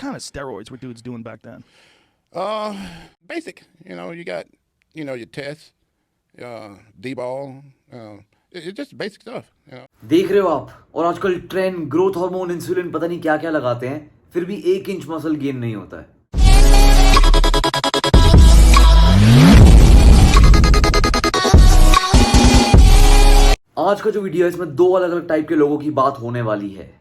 kind of steroids were dudes doing back then? Basic. You got, your tests, D-ball. It's just basic stuff. देख रहे हो आप, और आजकल ट्रेंड ग्रोथ हार्मोन, इंसुलिन, पता नहीं क्या क्या लगाते हैं, फिर भी 1 इंच मसल गेन नहीं होता है। आज का जो वीडियो है इसमें 2 अलग अलग टाइप के लोगों की बात होने वाली है।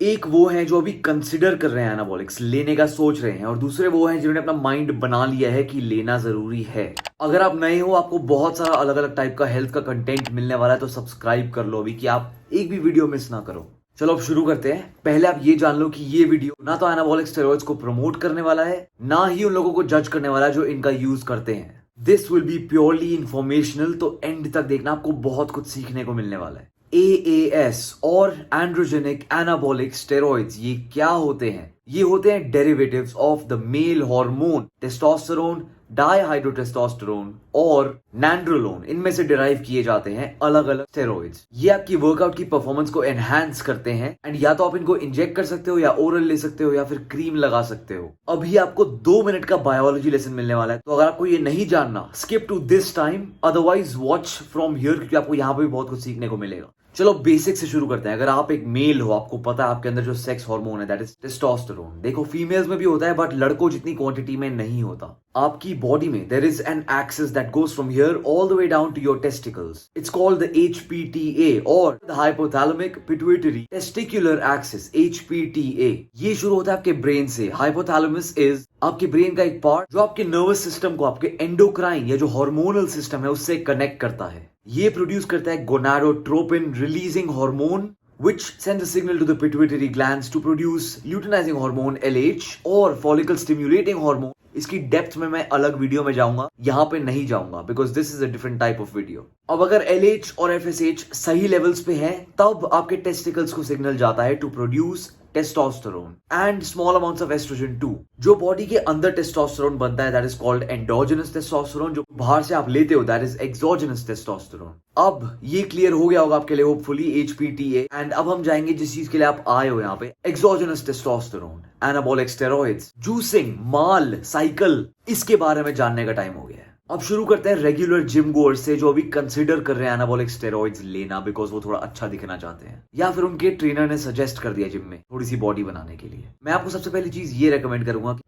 एक वो हैं जो अभी कंसिडर कर रहे हैं एनाबॉलिक्स लेने का सोच रहे हैं, और दूसरे वो हैं जिन्होंने अपना माइंड बना लिया है कि लेना जरूरी है। अगर आप नए हो, आपको बहुत सारा अलग अलग टाइप का हेल्थ का कंटेंट मिलने वाला है, तो सब्सक्राइब कर लो अभी कि आप एक भी वीडियो मिस ना करो। चलो अब शुरू करते हैं। पहले आप ये जान लो कि ये वीडियो ना तो एनाबॉलिक स्टेरॉइड्स को प्रमोट करने वाला है, ना ही उन लोगों को जज करने वाला है जो इनका यूज करते हैं। This will be purely informational, तो एंड तक देखना, आपको बहुत कुछ सीखने को मिलने वाला है। AAS और एंड्रोजेनिक एनाबॉलिक स्टेरॉइड्स ये क्या होते हैं? ये होते हैं derivatives of the male hormone testosterone, dihydrotestosterone और नैंड्रोलोन। इनमें से डिराइव किए जाते हैं अलग अलग स्टेरॉइड्स। ये आपकी वर्कआउट की परफॉर्मेंस को एनहांस करते हैं, एंड या तो आप इनको इंजेक्ट कर सकते हो, या ओरल ले सकते हो, या फिर क्रीम लगा सकते हो। अभी आपको 2 मिनट का बायोलॉजी लेसन मिलने वाला है, तो अगर आपको ये नहीं जानना, skip to this time, otherwise watch from here, क्योंकि आपको यहाँ पे भी बहुत कुछ सीखने को मिलेगा। चलो बेसिक से शुरू करते हैं। अगर आप एक मेल हो, आपको पता है आपके अंदर जो सेक्स हार्मोन है दैट इज टेस्टोस्टेरोन। देखो फीमेल्स में भी होता है, बट लड़कों जितनी क्वांटिटी में नहीं होता। आपकी बॉडी में there is an axis that goes from here all the way down to your testicles. It's called the HPTA और the hypothalamic pituitary testicular axis, HPTA। ये शुरू होता है आपके ब्रेन से। हाइपोथैलेमस इज आपके ब्रेन का एक पार्ट जो आपके नर्वस सिस्टम को आपके एंडोक्राइन या जो हार्मोनल सिस्टम है उससे कनेक्ट करता है। ये प्रोड्यूस करता है gonadotropin releasing hormone which sends a signal to the pituitary glands to produce luteinizing hormone LH और follicle stimulating hormone। इसकी डेप्थ में मैं अलग वीडियो में जाऊंगा, यहाँ पे नहीं जाऊंगा, because this is a different type of video. अब अगर LH और FSH सही लेवल्स पे है, तब आपके टेस्टिकल्स को सिग्नल जाता है to produce testosterone and small amounts of estrogen too. जो बॉडी के अंदर टेस्टोस्टेरोन बनता है that is called endogenous testosterone. जो बाहर से आप लेते हो दैट इज एक्सोजेनस टेस्टोस्टेरोन। अब ये क्लियर हो गया होगा आपके लिए होपफुली HPTA। एंड अब हम जाएंगे जिस चीज के लिए आप आए हो यहाँ पे, exogenous testosterone, anabolic steroids, juicing, माल, साइकिल, इसके बारे में जानने का टाइम हो गया है। अब शुरू करते हैं रेगुलर जिम गोअर्स से जो अभी कंसिडर कर रहे हैं एनाबॉलिक स्टेरॉइड्स लेना, बिकॉज वो थोड़ा अच्छा दिखना चाहते हैं, या फिर उनके ट्रेनर ने सजेस्ट कर दिया जिम में थोड़ी सी बॉडी बनाने के लिए। मैं आपको सबसे पहली चीज ये रेकमेंड करूंगा कि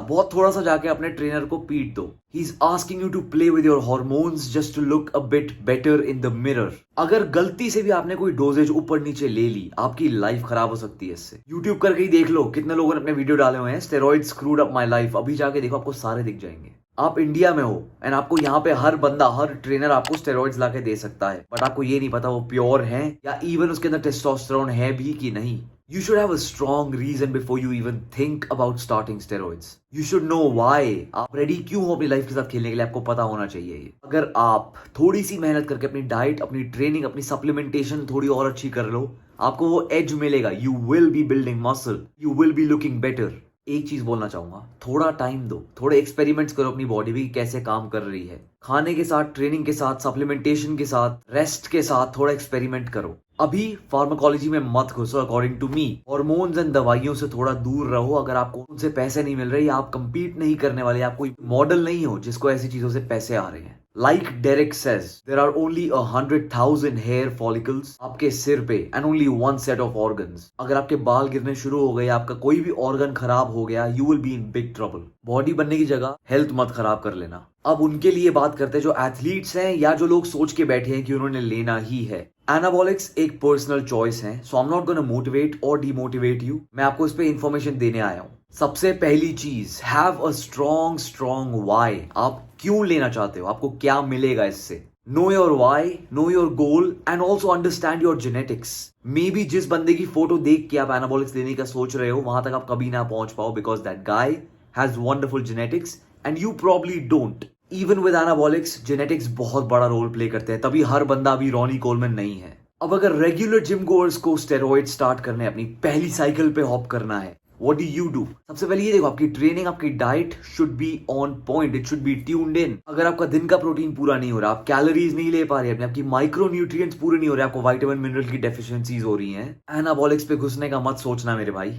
बहुत थोड़ा सा जाके अपने ट्रेनर को पीट दो। He is asking you to play with your hormones just to look a bit better in the mirror. अगर गलती से भी आपने कोई डोजेज ऊपर नीचे ले ली, आपकी लाइफ खराब हो सकती है इससे। यूट्यूब करके ही देख लो, कितने लोगों ने अपने वीडियो डाले हुए हैं, steroids screwed up my life. अभी जाके देखो, आपको सारे दिख जाएंगे। आप इंडिया में हो एंड आपको यहाँ पे हर बंदा, हर ट्रेनर आपको स्टेरॉइड्स लाके दे सकता है, बट आपको ये नहीं पता वो प्योर हैं या इवन उसके अंदर टेस्टोस्टेरोन है भी कि नहीं। You should have a strong reason before you even think about starting steroids. You should know why. आप रेडी क्यों हो अपनी लाइफ के साथ खेलने के लिए, आपको पता होना चाहिए ये। अगर आप थोड़ी सी मेहनत करके अपनी डाइट, अपनी ट्रेनिंग, अपनी सप्लीमेंटेशन थोड़ी और अच्छी कर लो, आपको वो एज मिलेगा। You will be building muscle. You will be looking better. एक चीज बोलना चाहूंगा, थोड़ा टाइम दो, थोड़े एक्सपेरिमेंट्स करो अपनी बॉडी भी कैसे काम कर रही है। खाने के साथ, ट्रेनिंग के साथ, सप्लीमेंटेशन के साथ, रेस्ट के साथ थोड़ा एक्सपेरिमेंट करो। अभी फार्माकोलॉजी में मत घुसो। According to me, hormones and दवाइयों से थोड़ा दूर रहो। अगर आपको उनसे पैसे नहीं मिल रहे, या आप कंपीट नहीं करने वाले, आप कोई मॉडल नहीं हो जिसको ऐसी चीजों से पैसे आ रहे हैं। Like Derek says, there are only 100,000 hair follicles आपके सिर पे and only one set of organs। अगर आपके बाल गिरने शुरू हो गए, आपका कोई भी ऑर्गन खराब हो गया, you will be in big trouble। Body बनने की जगह हेल्थ मत खराब कर लेना। अब उनके लिए बात करते हैं जो एथलीट्स हैं या जो लोग सोच के बैठे हैं कि उन्होंने लेना ही है। एनाबॉलिक्स एक पर्सनल चॉइस है, so I am not gonna motivate और डिमोटिवेट यू। मैं आपको इस पे इंफॉर्मेशन देने आया हूँ। सबसे पहली चीज, हैव अ स्ट्रॉन्ग व्हाई। आप क्यों लेना चाहते हो, आपको क्या मिलेगा इससे। Know your why, know your goal and also understand your genetics. May be जिस बंदे की फोटो देख के आप एनाबॉलिक्स लेने का सोच रहे हो, वहां तक आप कभी ना पहुंच पाओ, because that guy has wonderful genetics and you probably don't. Even with anabolics, genetics बहुत बड़ा रोल प्ले करते हैं, तभी हर बंदा अभी रॉनी कोलमैन नहीं है। अब अगर रेगुलर जिम गोअर्स को स्टेरॉइड स्टार्ट करने, अपनी पहली साइकिल पे हॉप करना है, What do you do? सबसे पहले ये देखो, आपकी ट्रेनिंग, आपकी diet should be on point, it should be tuned in. अगर आपका दिन का प्रोटीन पूरा नहीं हो रहा, आप कैलोरीज नहीं ले पा रहे अपने, आपकी माइक्रो न्यूट्रिएंट्स पूरे नहीं हो रहे, आपको विटामिन मिनरल की डेफिशिएंसीज हो रही हैं, एनाबॉलिक्स पे घुसने का मत सोचना मेरे भाई।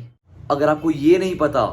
अगर आपको ये नहीं पता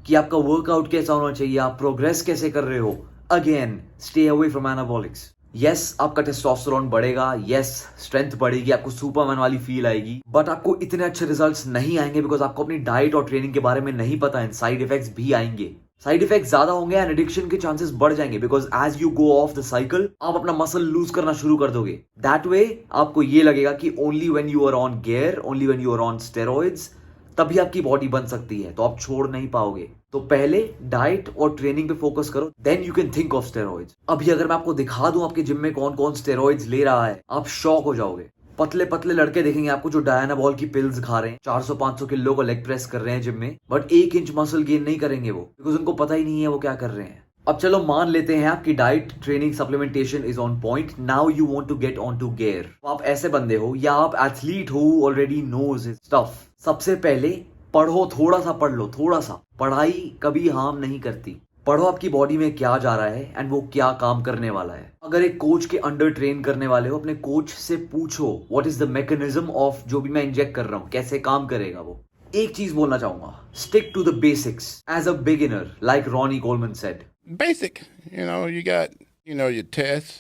कि आपका वर्कआउट कैसा होना चाहिए, आप प्रोग्रेस कैसे कर रहे हो। Again stay away from anabolics. Yes, आपका टेस्टोस्टेरोन बढ़ेगा, यस स्ट्रेंथ बढ़ेगी, आपको सुपरमैन वाली फील आएगी, बट आपको इतने अच्छे रिजल्ट्स नहीं आएंगे बिकॉज आपको अपनी डाइट और ट्रेनिंग के बारे में नहीं पता है। साइड इफेक्ट्स भी आएंगे, साइड इफेक्ट ज्यादा होंगे एंड एडिक्शन के चांसेस बढ़ जाएंगे because as you go off the cycle आप अपना मसल लूज करना शुरू कर दोगे। दैट वे आपको ये लगेगा कि only when you are on gear, only when you are on steroids, तभी आपकी बॉडी बन सकती है, तो आप छोड़ नहीं पाओगे। तो पहले डाइट और ट्रेनिंग पे फोकस करो, then you can think of steroids. अभी अगर मैं आपको दिखा दूं आपके जिम में कौन कौन स्टेरॉइड्स ले रहा है, आप शॉक हो जाओगे। पतले पतले लड़के देखेंगे आपको जो डायनाबॉल की पिल्स खा रहे हैं, 400-500 किलो को लेग प्रेस कर रहे हैं जिम में, बट 1 इंच मसल गेन नहीं करेंगे वो, बिकॉज उनको पता ही नहीं है वो क्या कर रहे हैं। अब चलो मान लेते हैं आपकी diet, training, supplementation is on point, now you want to get on to gear. आप ऐसे बंदे हो या आप एथलीट हो ऑलरेडी नोज स्टफ, सबसे पहले पढ़ो, थोड़ा सा पढ़ लो, थोड़ा सा। पढ़ाई कभी हार्म नहीं करती। पढ़ो आपकी बॉडी में क्या जा रहा है एंड वो क्या काम करने वाला है। अगर एक कोच के अंडर ट्रेन करने वाले हो, अपने कोच से पूछो what is the mechanism of जो भी मैं इंजेक्ट कर रहा हूं, कैसे काम करेगा वो। एक चीज बोलना चाहूंगा, stick to the basics as a beginner, like Ronnie Coleman said. Basic, you got, your tests,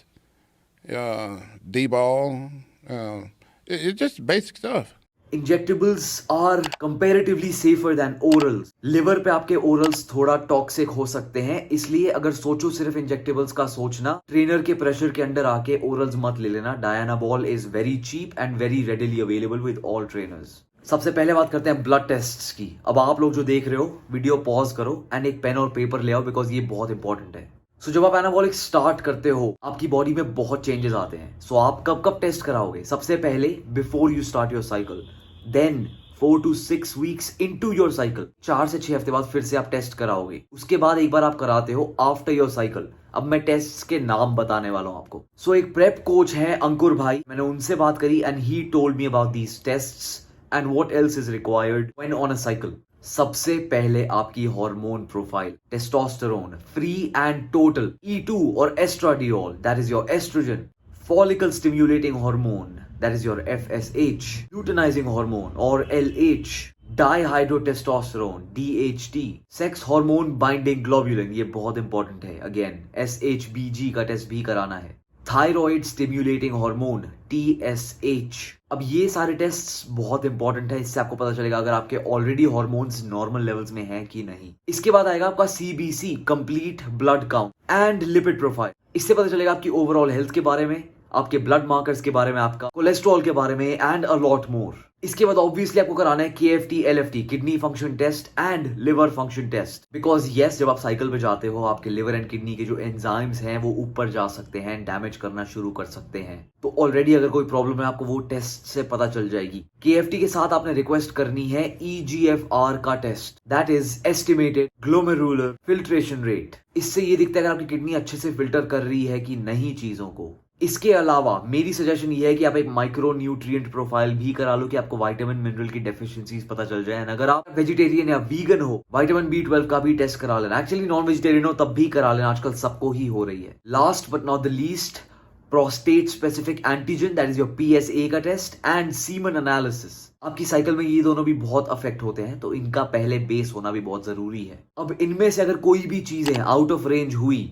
D-ball. It's just basic stuff. Injectables are comparatively safer than orals. Liver पे आपके ओरल्स थोड़ा टॉक्सिक हो सकते हैं, इसलिए अगर सोचो सिर्फ इंजेक्टेबल्स का सोचना, ट्रेनर के प्रेशर के अंडर आके ओरल्स मत ले लेना। Dianabol is very cheap and very readily available with all trainers. सबसे पहले बात करते हैं ब्लड टेस्ट्स की। अब आप लोग जो देख रहे हो, वीडियो पॉज करो एंड एक पेन और पेपर ले आओ बिकॉज ये बहुत इंपॉर्टेंट है। सो जब आप एनाबॉलिक स्टार्ट करते हो, आपकी बॉडी में बहुत चेंजेस आते हैं। सो आप कब कब टेस्ट कराओगे? सबसे पहले before you start your cycle, then 4 to 6 weeks into your cycle, 4 से 6 हफ्ते बाद फिर से आप टेस्ट कराओगे। उसके बाद एक बार आप कराते हो आफ्टर योर साइकिल। अब मैं टेस्ट के नाम बताने वाला हूं आपको। सो एक प्रेप कोच है अंकुर भाई, मैंने उनसे बात करी and he told me about these tests and what else is required when on a cycle. सबसे पहले आपकी hormone profile, testosterone free and total, E2 और oestradiol, that is your oestrogen, follicle stimulating hormone, that is your FSH, luteinizing hormone or LH, dihydrotestosterone DHT, sex hormone binding globulin, ये बहुत important है, again SHBG का test भी कराना है, thyroid stimulating hormone TSH। अब ये सारे टेस्ट बहुत इंपॉर्टेंट है, इससे आपको पता चलेगा अगर आपके ऑलरेडी हार्मोन्स नॉर्मल लेवल्स में हैं कि नहीं। इसके बाद आएगा आपका CBC, complete blood count and lipid profile. इससे पता चलेगा आपकी ओवरऑल हेल्थ के बारे में, आपके ब्लड मार्कर्स के बारे में, आपका कोलेस्ट्रॉल के बारे में एंड अ लॉट मोर। इसके बाद ऑब्वियसली आपको कराना है KFT LFT, kidney function test and liver function test, because yes जब आप साइकिल पे जाते हो आपके लिवर एंड किडनी के जो एंजाइम्स हैं वो ऊपर जा सकते हैं, डैमेज करना शुरू कर सकते हैं। तो ऑलरेडी अगर कोई प्रॉब्लम है आपको वो टेस्ट से पता चल जाएगी। KFT के साथ आपने रिक्वेस्ट करनी है EGFR का test, that is estimated glomerular filtration rate. इससे ये दिखता है अगर आपकी किडनी अच्छे से फिल्टर कर रही है कि नहीं चीजों को। इसके अलावा मेरी सजेशन ये है कि आप एक माइक्रो न्यूट्रिएंट प्रोफाइल भी करा लो कि आपको विटामिन मिनरल की डेफिशिएंसीज पता चल जाए। अगर आप वेजिटेरियन या वीगन हो, विटामिन B12 का भी टेस्ट करा लेना। एक्चुअली नॉन वेजिटेरियन हो तब भी करा लेना, आजकल सबको ही हो रही है। Last but not the least, prostate specific antigen, that is your PSA का टेस्ट एंड सीमन एनालिसिस। आपकी साइकिल में ये दोनों भी बहुत अफेक्ट होते हैं, तो इनका पहले बेस होना भी बहुत जरूरी है। अब इनमें से अगर कोई भी चीजें आउट ऑफ रेंज हुई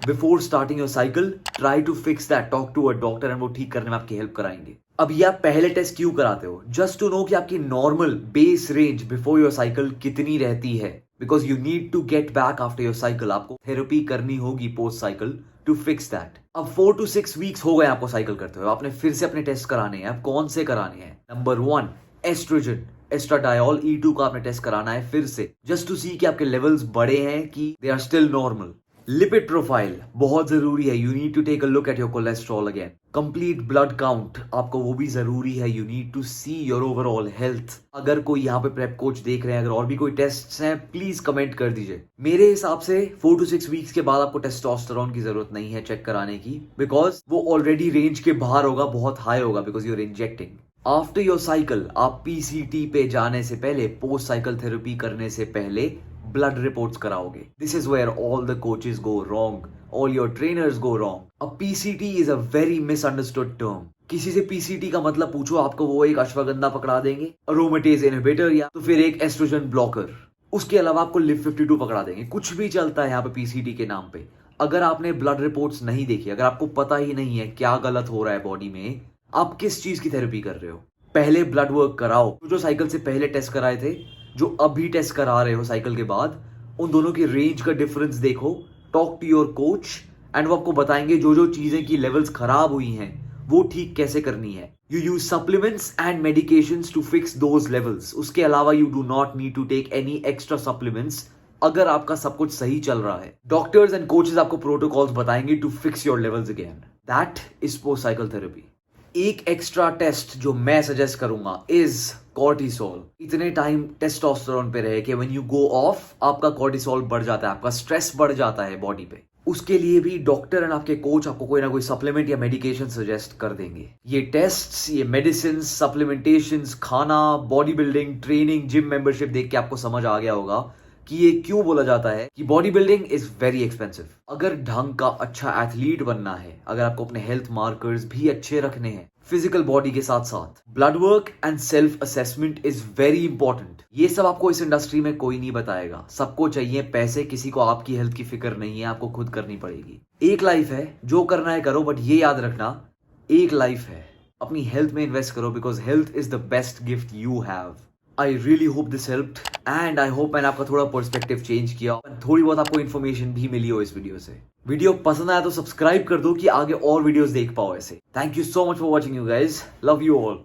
before starting your cycle, try to fix that, talk to a doctor and वो ठीक करने में आपकी हेल्प कराएंगे। अब ये आप पहले टेस्ट क्यों कराते हो? जस्ट टू नो कि आपकी normal base range before your cycle कितनी रहती है, because you need to get back after your cycle. आपको थेरेपी करनी होगी post cycle to fix that. अब 4 to 6 वीक्स हो गए आपको साइकिल करते हुए, आपने फिर से अपने टेस्ट कराने हैं। अब कौन से कराने हैं? नंबर 1 एस्ट्रोजन, एस्ट्राडायोल E2 का आपने टेस्ट कराना है फिर से, जस्ट टू सी कि आपके लेवल्स बड़े हैं कि they are still normal. Lipid profile बहुत जरूरी है, you need to take a look at your cholesterol again. Complete blood count आपको वो भी जरूरी है, you need to see your overall health. अगर कोई यहाँ पे प्रेप कोच देख रहे हैं, अगर और भी कोई टेस्ट्स हैं प्लीज कमेंट कर दीजिए। मेरे हिसाब से 4 to 6 वीक्स के बाद आपको टेस्टोस्टेरोन की जरूरत नहीं है चेक कराने की, बिकॉज वो ऑलरेडी रेंज के बाहर होगा, बहुत हाई होगा, because you're injecting. After your cycle आप PCT पे जाने से पहले, पोस्ट साइकिल थेरेपी करने से पहले ब्लड रिपोर्ट्स कराओगे। This is where all the coaches go wrong, all your trainers go wrong. अब PCT is a very misunderstood term. किसी से PCT का मतलब पूछो, आपको वो एक अश्वगंधा पकड़ा देंगे, अरोमेटेज इनहिबिटर या तो फिर एक एस्ट्रोजन ब्लॉकर। उसके अलावा आपको लिव 52 पकड़ा देंगे। कुछ भी चलता है यहाँ पे पीसीटी के नाम पे। अगर आपने ब्लड रिपोर्ट्स नहीं देखी, अगर आपको पता ही नहीं है क्या गलत हो रहा है बॉडी में, आप किस चीज की थेरेपी कर रहे हो, पहले ब्लड वर्क कराओ। जो साइकिल से पहले टेस्ट कराए थे, जो अभी टेस्ट करा रहे हो साइकिल के बाद, उन दोनों की रेंज का डिफरेंस देखो। Talk to your coach and वो आपको बताएंगे जो जो चीजें की लेवल्स खराब हुई हैं वो ठीक कैसे करनी है। You use supplements and medications to fix those levels. उसके अलावा you do not need to take any extra supplements अगर आपका सब कुछ सही चल रहा है। डॉक्टर्स एंड कोचेस आपको प्रोटोकॉल्स बताएंगे to fix your levels again. That is post cycle therapy. एक एक्स्ट्रा टेस्ट जो मैं सजेस्ट करूंगा इज कॉर्टिसोल। इतने टाइम टेस्टोस्टेरोन पे रहे कि व्हेन यू गो ऑफ आपका कॉर्टिसोल बढ़ जाता है, आपका स्ट्रेस बढ़ जाता है बॉडी पे। उसके लिए भी डॉक्टर एंड आपके कोच आपको कोई ना कोई सप्लीमेंट या मेडिकेशन सजेस्ट कर देंगे। ये टेस्ट्स, ये मेडिसिन, सप्लीमेंटेशंस, खाना, body building, training, gym membership देख के आपको समझ आ गया होगा कि ये क्यों बोला जाता है कि body building is very expensive. अगर ढंग का अच्छा एथलीट बनना है, अगर आपको अपने हेल्थ मार्कर्स भी अच्छे रखने हैं फिजिकल बॉडी के साथ साथ, blood work and self assessment is very important. ये सब आपको इस इंडस्ट्री में कोई नहीं बताएगा। सबको चाहिए पैसे, किसी को आपकी हेल्थ की फिक्र नहीं है, आपको खुद करनी पड़ेगी। एक लाइफ है, जो करना है करो, बट ये याद रखना एक लाइफ है। अपनी हेल्थ में इन्वेस्ट करो because health is the best gift you have. I really hope this helped and I hope मैंने आपका थोड़ा पर्सपेक्टिव चेंज किया, थोड़ी बहुत आपको इन्फॉर्मेशन भी मिली हो इस वीडियो से। वीडियो पसंद आया तो सब्सक्राइब कर दो कि आगे और वीडियोस देख पाओ ऐसे। Thank you so much for watching you guys, love you all.